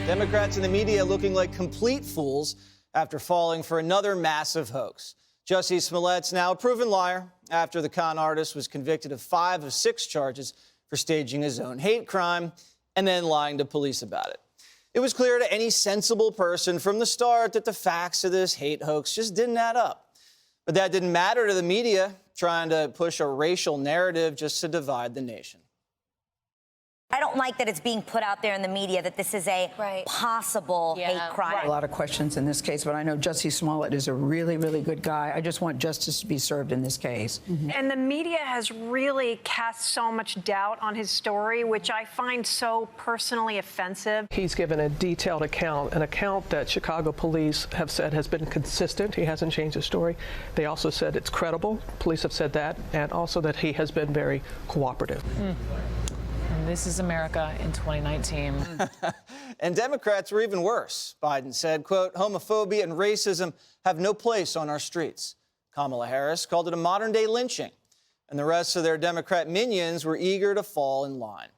Democrats and the media looking like complete fools after falling for another massive hoax. Jussie Smollett's now a proven liar after the con artist was convicted of 5 of 6 charges for staging his own hate crime and then lying to police about it. It was clear to any sensible person from the start that the facts of this hate hoax just didn't add up. But that didn't matter to the media, trying to push a racial narrative just to divide the nation. I don't like that it's being put out there in the media that this is a possible hate crime. A lot of questions in this case, but I know Jussie Smollett is a really, really good guy. I just want justice to be served in this case. And the media has really cast so much doubt on his story, which I find so personally offensive. He's given a detailed account, an account that Chicago police have said has been consistent. He hasn't changed his story. They also said it's credible. Police have said that, and also that he has been very cooperative. And this is America in 2019. And Democrats were even worse. Biden said, quote, homophobia and racism have no place on our streets. Kamala Harris called it a modern-day lynching. And the rest of their Democrat minions were eager to fall in line.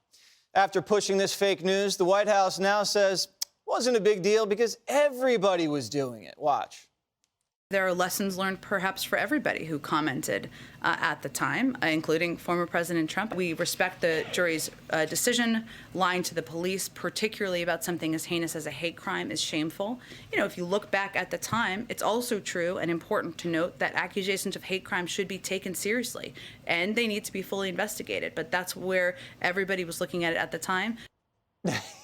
After pushing this fake news, the White House now says it wasn't a big deal because everybody was doing it. Watch. There are lessons learned perhaps for everybody who commented at the time, including former President Trump. We respect the jury's decision. Lying to the police, particularly about something as heinous as a hate crime, is shameful. You know, if you look back at the time, it's also true and important to note that accusations of hate crime should be taken seriously, and they need to be fully investigated. But that's where everybody was looking at it at the time.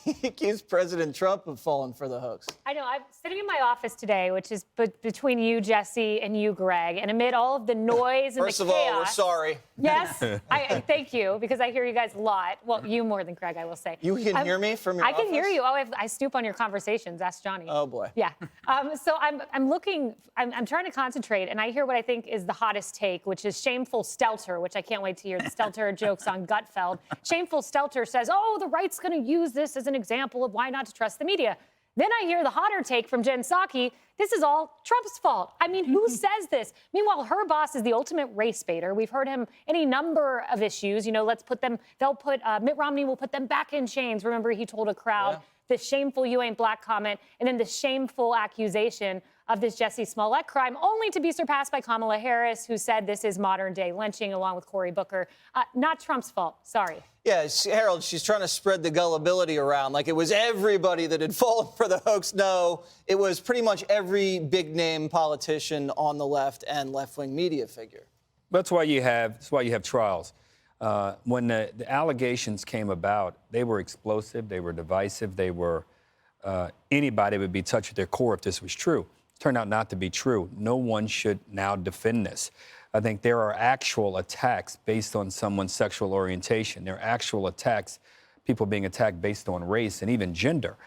He accused President Trump of falling for the hoax. I know. I'm sitting in my office today, which is between you, Jesse, and you, Greg, and amid all of the noise and the chaos. First of all, we're sorry. Yes, I thank you, because I hear you guys a lot. Well, you more than Greg, I will say. You can hear me from your office? I can hear you. Oh, I snoop on your conversations. Ask Johnny. Oh, boy. Yeah. So I'm trying to concentrate, and I hear what I think is the hottest take, which is shameful Stelter, which I can't wait to hear the Stelter jokes on Gutfeld. Shameful Stelter says, oh, the right's going to use this as an example of why not to trust the media. Then I hear the hotter take from Jen Psaki. This is all Trump's fault. I mean, who says this? Meanwhile, her boss is the ultimate race baiter. We've heard him any number of issues. You know, Mitt Romney will put them back in chains. Remember, he told a crowd the shameful "you ain't black" comment, and then the shameful accusation of this Jussie Smollett crime, only to be surpassed by Kamala Harris, who said this is modern-day lynching, along with Cory Booker. Not Trump's fault. Sorry. Yeah, Harold, she's trying to spread the gullibility around like it was everybody that had fallen for the hoax. No, it was pretty much every big-name politician on the left and left-wing media figure. That's why you have trials. When the allegations came about, they were explosive, they were divisive, they were anybody would be touched at their core if this was true. Turned out not to be true. No one should now defend this. I think there are actual attacks based on someone's sexual orientation. There are actual attacks, people being attacked based on race and even gender.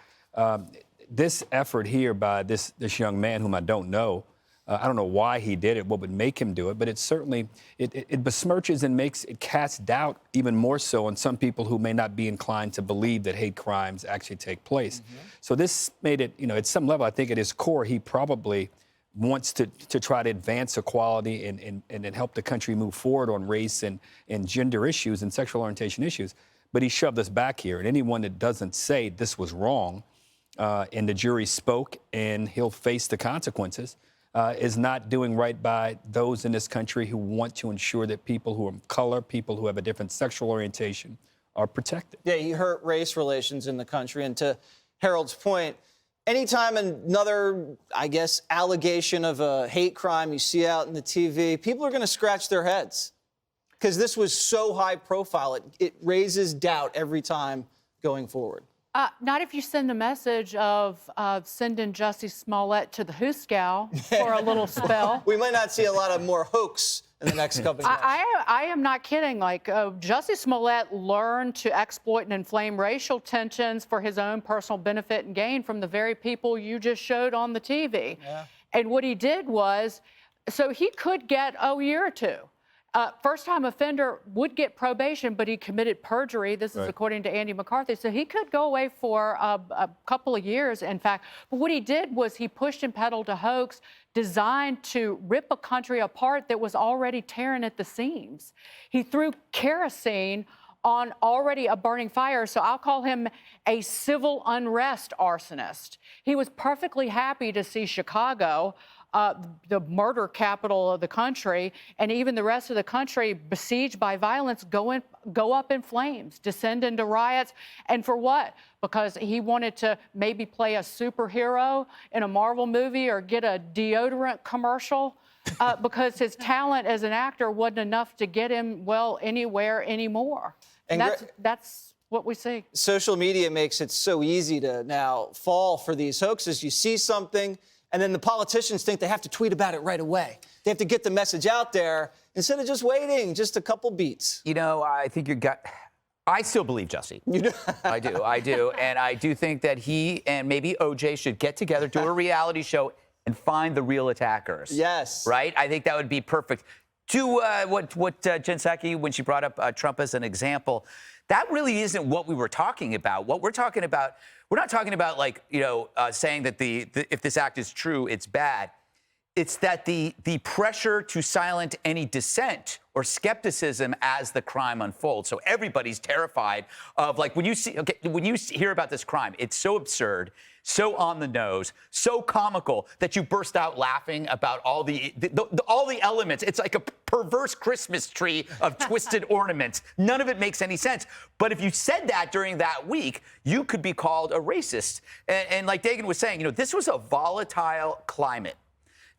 This effort here by this young man whom I don't know, I don't know why he did it, what would make him do it, but it certainly, it besmirches and it casts doubt even more so on some people who may not be inclined to believe that hate crimes actually take place. So this made it, you know, at some level, I think at his core, he probably wants to try to advance equality and help the country move forward on race and gender issues and sexual orientation issues. But he shoved us back here. And anyone that doesn't say this was wrong, and the jury spoke and he'll face the consequences, is not doing right by those in this country who want to ensure that people who are of color, people who have a different sexual orientation are protected. Yeah, he hurt race relations in the country. And to Harold's point, anytime another, I guess, allegation of a hate crime you see out in the TV, people are going to scratch their heads because this was so high profile. It raises doubt every time going forward. Not if you send a message of sending Jussie Smollett to the Hooskow for a little spell. We might not see a lot of more hoax in the next couple of months. I am not kidding. Like, Jussie Smollett learned to exploit and inflame racial tensions for his own personal benefit and gain from the very people you just showed on the TV. Yeah. And what he did was, so he could get a year or two. First-time offender would get probation, but he committed perjury. This is according to Andy McCarthy. So he could go away for a couple of years, in fact. But what he did was he pushed and peddled a hoax designed to rip a country apart that was already tearing at the seams. He threw kerosene on already a burning fire. So I'll call him a civil unrest arsonist. He was perfectly happy to see Chicago, the murder capital of the country, and even the rest of the country besieged by violence, go up in flames, descend into riots. And for what? Because he wanted to maybe play a superhero in a Marvel movie or get a deodorant commercial, because his talent as an actor wasn't enough to get him, well, anywhere anymore. And that's what we see. Social media makes it so easy to now fall for these hoaxes. You see something, and then the politicians think they have to tweet about it right away. They have to get the message out there instead of just waiting just a couple beats. You know, I think I still believe Jussie. You do? I do. And I do think that he and maybe OJ should get together, do a reality show, and find the real attackers. Yes. Right? I think that would be perfect. To what Jen Psaki, when she brought up Trump as an example, that really isn't what we were talking about. What we're talking about, we're not talking about, like, saying that if this act is true, it's bad. It's that the pressure to silence any dissent or skepticism as the crime unfolds. So everybody's terrified of, like, when you hear about this crime, it's so absurd, so on the nose, so comical that you burst out laughing about all the elements. It's like a perverse Christmas tree of twisted ornaments. None of it makes any sense. But if you said that during that week, you could be called a racist. And like Dagan was saying, this was a volatile climate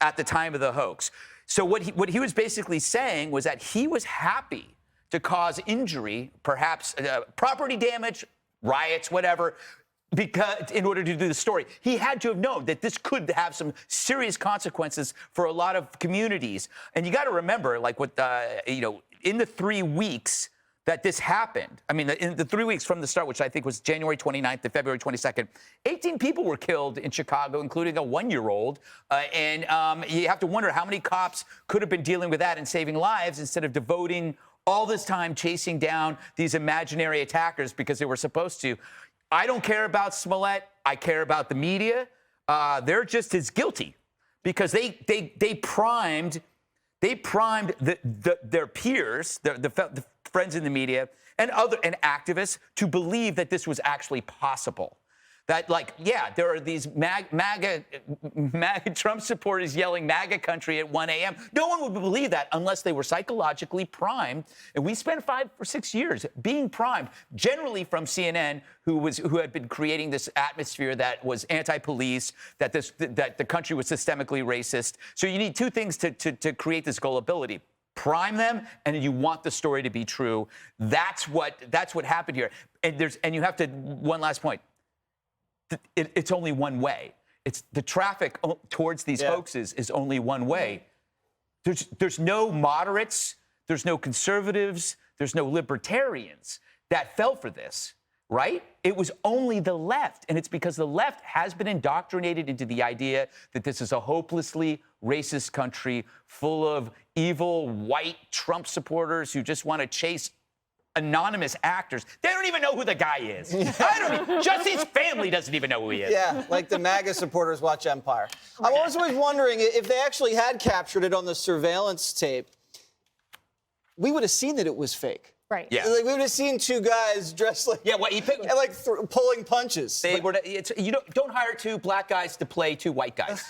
at the time of the hoax. So what he was basically saying was that he was happy to cause injury, perhaps property damage, riots, whatever, because in order to do the story. He had to have known that this could have some serious consequences for a lot of communities. And you got to remember, like, in the 3 weeks that this happened, I mean, in the 3 weeks from the start, which I think was January 29th to February 22nd, 18 people were killed in Chicago, including a 1-year-old. And you have to wonder how many cops could have been dealing with that and saving lives instead of devoting all this time chasing down these imaginary attackers because they were supposed to. I don't care about Smollett. I care about the media. They're just as guilty because they primed their peers, the friends in the media, and activists to believe that this was actually possible. That, like, yeah, there are these MAGA Trump supporters yelling MAGA country at 1 a.m. No one would believe that unless they were psychologically primed. And we spent 5 or 6 years being primed, generally from CNN, who had been creating this atmosphere that was anti-police, that the country was systemically racist. So you need two things to create this gullibility. Prime them, and you want the story to be true. That's what happened here. And you have to, one last point. It's only one way. It's the traffic towards these hoaxes is only one way. There's no moderates, there's no conservatives, there's no libertarians that fell for this, right? It was only the left, and it's because the left has been indoctrinated into the idea that this is a hopelessly racist country full of evil white Trump supporters who just want to chase anonymous actors. They don't even know who the guy is. Jussie's family doesn't even know who he is. Yeah, like the MAGA supporters watch Empire. I was always wondering if they actually had captured it on the surveillance tape, we would have seen that it was fake. Right. Yeah. Like, we would have seen two guys dressed like pulling punches. Don't hire two black guys to play two white guys.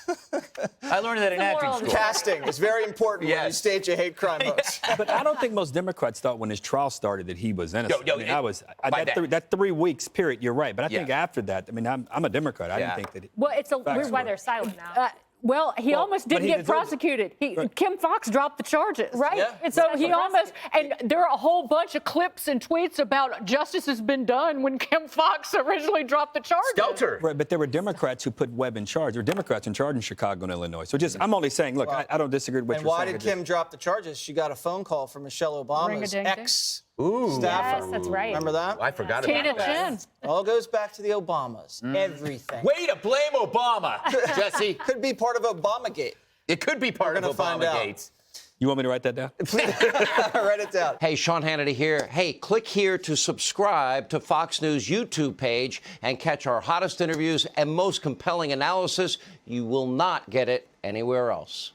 I learned that in acting school. Casting is very important when you stage a hate crime hoax. But I don't think most Democrats thought when his trial started that he was innocent. That 3 weeks period. You're right, but I think after that, I mean, I'm a Democrat. I didn't think that. Well, it's weird why they're silent now. Well, he almost didn't get prosecuted. Kim Foxx dropped the charges. Right. Yeah. And so he almost, and there are a whole bunch of clips and tweets about justice has been done when Kim Foxx originally dropped the charges. Stelter. Right, but there were Democrats who put Webb in charge. There were Democrats in charge in Chicago and Illinois. So I'm only saying, look, I don't disagree with what you're saying. And why did Kim drop the charges? She got a phone call from Michelle Obama's ex-staffer. Yes, that's right. Remember that? I forgot about that. All goes back to the Obamas. Everything. Way to blame Obama, Jussie. Could be part of Obamagate. It could be part of Obamagate. You want me to write that down? Please, write it down. Hey, Sean Hannity here. Hey, click here to subscribe to Fox News YouTube page and catch our hottest interviews and most compelling analysis. You will not get it anywhere else.